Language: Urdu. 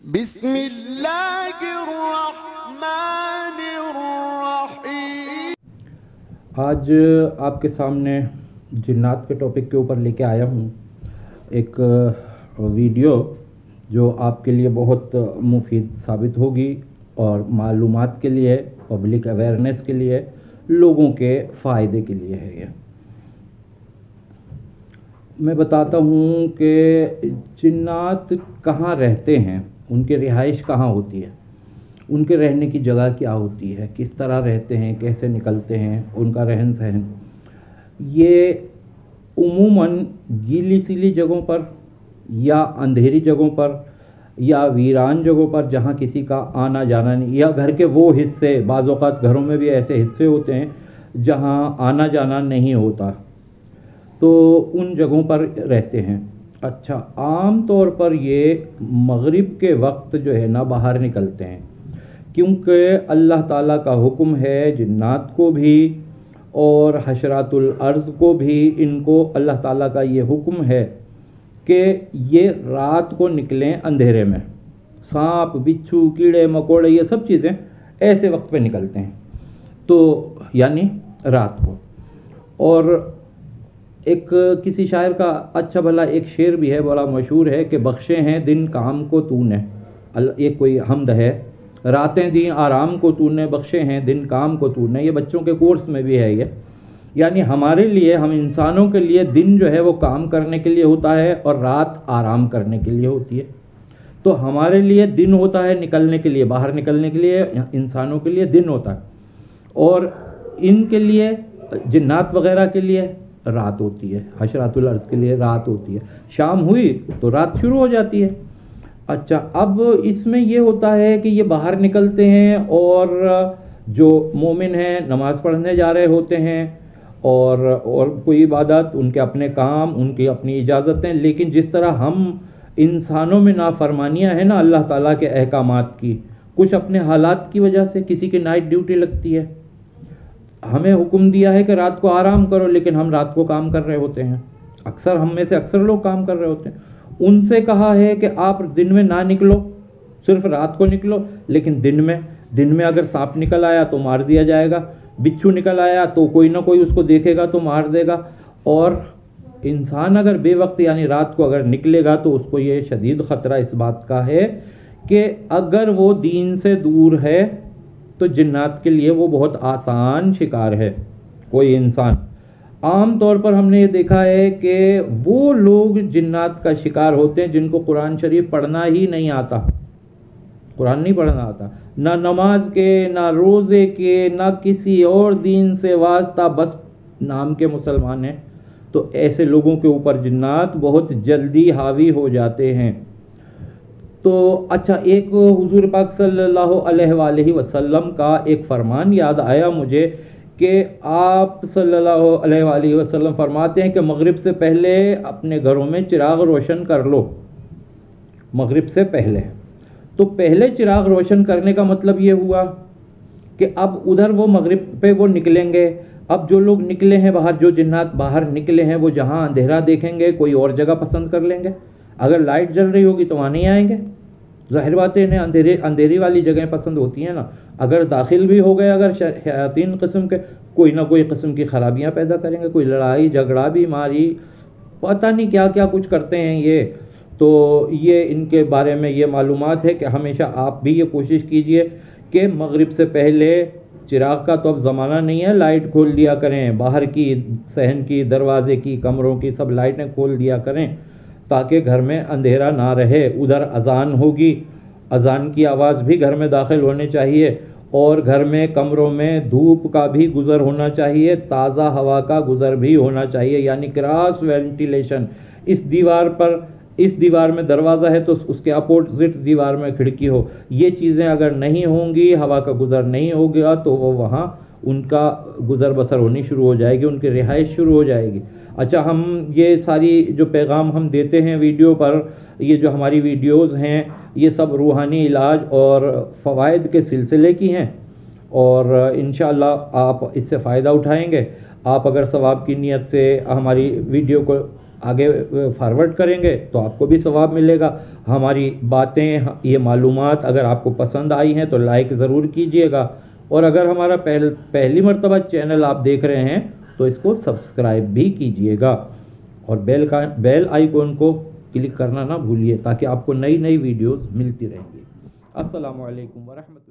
بسم اللہ الرحمن الرحیم۔ آج آپ کے سامنے جنات کے ٹاپک کے اوپر لے کے آیا ہوں ایک ویڈیو جو آپ کے لیے بہت مفید ثابت ہوگی اور معلومات کے لیے، پبلک اویئرنیس کے لیے، لوگوں کے فائدے کے لیے ہے۔ یہ میں بتاتا ہوں کہ جنات کہاں رہتے ہیں، ان کی رہائش کہاں ہوتی ہے، ان کے رہنے کی جگہ کیا ہوتی ہے، کس طرح رہتے ہیں، کیسے نکلتے ہیں، ان کا رہن سہن۔ یہ عموماً گیلی سیلی جگہوں پر یا اندھیری جگہوں پر یا ویران جگہوں پر جہاں کسی کا آنا جانا نہیں، یا گھر کے وہ حصے، بعض اوقات گھروں میں بھی ایسے حصے ہوتے ہیں جہاں آنا جانا نہیں ہوتا، تو ان جگہوں پر رہتے ہیں۔ اچھا، عام طور پر یہ مغرب کے وقت جو ہے نا باہر نکلتے ہیں، کیونکہ اللہ تعالیٰ کا حکم ہے جنات کو بھی اور حشرات الارض کو بھی، ان کو اللہ تعالیٰ کا یہ حکم ہے کہ یہ رات کو نکلیں اندھیرے میں۔ سانپ، بچھو، کیڑے مکوڑے، یہ سب چیزیں ایسے وقت پہ نکلتے ہیں، تو یعنی رات کو۔ اور ایک کسی شاعر کا اچھا بھلا ایک شعر بھی ہے، بڑا مشہور ہے کہ بخشے ہیں دن کام کو تو نے، یہ کوئی حمد ہے، راتیں دیں آرام کو تو نے، بخشے ہیں دن کام کو تو نے۔ یہ بچوں کے کورس میں بھی ہے یہ، یعنی ہمارے لیے، ہم انسانوں کے لیے دن جو ہے وہ کام کرنے کے لیے ہوتا ہے اور رات آرام کرنے کے لیے ہوتی ہے۔ تو ہمارے لیے دن ہوتا ہے نکلنے کے لیے، باہر نکلنے کے لیے، انسانوں کے لیے دن ہوتا ہے، اور ان کے لیے، جنات وغیرہ کے لیے رات ہوتی ہے، حشرات الارض کے لیے رات ہوتی ہے۔ شام ہوئی تو رات شروع ہو جاتی ہے۔ اچھا، اب اس میں یہ ہوتا ہے کہ یہ باہر نکلتے ہیں اور جو مومن ہیں نماز پڑھنے جا رہے ہوتے ہیں، اور کوئی عبادت، ان کے اپنے کام، ان کی اپنی اجازتیں، لیکن جس طرح ہم انسانوں میں نافرمانیاں ہیں نا اللہ تعالیٰ کے احکامات کی، کچھ اپنے حالات کی وجہ سے، کسی کی نائٹ ڈیوٹی لگتی ہے، ہمیں حکم دیا ہے کہ رات کو آرام کرو، لیکن ہم رات کو کام کر رہے ہوتے ہیں، اکثر ہم میں سے اکثر لوگ کام کر رہے ہوتے ہیں۔ ان سے کہا ہے کہ آپ دن میں نہ نکلو، صرف رات کو نکلو، لیکن دن میں اگر سانپ نکل آیا تو مار دیا جائے گا، بچھو نکل آیا تو کوئی نہ کوئی اس کو دیکھے گا تو مار دے گا، اور انسان اگر بے وقت یعنی رات کو اگر نکلے گا تو اس کو یہ شدید خطرہ اس بات کا ہے کہ اگر وہ دین سے دور ہے تو جنات کے لیے وہ بہت آسان شکار ہے۔ کوئی انسان، عام طور پر ہم نے یہ دیکھا ہے کہ وہ لوگ جنات کا شکار ہوتے ہیں جن کو قرآن شریف پڑھنا ہی نہیں آتا، قرآن نہیں پڑھنا آتا، نہ نماز کے، نہ روزے کے، نہ کسی اور دین سے واسطہ، بس نام کے مسلمان ہیں، تو ایسے لوگوں کے اوپر جنات بہت جلدی حاوی ہو جاتے ہیں۔ تو اچھا، ایک حضور پاک صلی اللہ علیہ وآلہ وسلم کا ایک فرمان یاد آیا مجھے کہ آپ صلی اللہ علیہ وآلہ وسلم فرماتے ہیں کہ مغرب سے پہلے اپنے گھروں میں چراغ روشن کر لو، مغرب سے پہلے۔ تو پہلے چراغ روشن کرنے کا مطلب یہ ہوا کہ اب ادھر وہ مغرب پہ وہ نکلیں گے، اب جو لوگ نکلے ہیں باہر، جو جنات باہر نکلے ہیں، وہ جہاں اندھیرا دیکھیں گے کوئی اور جگہ پسند کر لیں گے، اگر لائٹ جل رہی ہوگی تو وہاں نہیں آئیں گے، ظاہر بات ہے انہیں اندھیری والی جگہیں پسند ہوتی ہیں نا۔ اگر داخل بھی ہو گئے، اگر شیاطین قسم کے، کوئی نہ کوئی قسم کی خرابیاں پیدا کریں گے، کوئی لڑائی جھگڑا بیماری، پتہ نہیں کیا کیا کچھ کرتے ہیں یہ۔ تو یہ ان کے بارے میں یہ معلومات ہے کہ ہمیشہ آپ بھی یہ کوشش کیجئے کہ مغرب سے پہلے، چراغ کا تو اب زمانہ نہیں ہے، لائٹ کھول دیا کریں، باہر کی، صحن کی، دروازے کی، کمروں کی سب لائٹیں کھول دیا کریں تاکہ گھر میں اندھیرا نہ رہے۔ ادھر اذان ہوگی، اذان کی آواز بھی گھر میں داخل ہونے چاہیے، اور گھر میں، کمروں میں دھوپ کا بھی گزر ہونا چاہیے، تازہ ہوا کا گزر بھی ہونا چاہیے، یعنی کراس وینٹیلیشن۔ اس دیوار میں دروازہ ہے تو اس کے اپوزٹ دیوار میں کھڑکی ہو، یہ چیزیں اگر نہیں ہوں گی، ہوا کا گزر نہیں ہوگا تو وہ وہاں ان کا گزر بسر ہونی شروع ہو جائے گی، ان کی رہائش شروع ہو جائے گی۔ اچھا، ہم یہ ساری جو پیغام ہم دیتے ہیں ویڈیو پر، یہ جو ہماری ویڈیوز ہیں، یہ سب روحانی علاج اور فوائد کے سلسلے کی ہیں، اور انشاءاللہ آپ اس سے فائدہ اٹھائیں گے۔ آپ اگر ثواب کی نیت سے ہماری ویڈیو کو آگے فارورڈ کریں گے تو آپ کو بھی ثواب ملے گا، ہماری باتیں، یہ معلومات اگر آپ کو پسند آئی ہیں تو لائک ضرور کیجئے گا، اور اگر ہمارا پہلی مرتبہ چینل آپ دیکھ رہے ہیں تو اس کو سبسکرائب بھی کیجئے گا، اور بیل آئیکن کو کلک کرنا نہ بھولیے تاکہ آپ کو نئی ویڈیوز ملتی رہیں گی۔ السلام علیکم ورحمۃ اللہ۔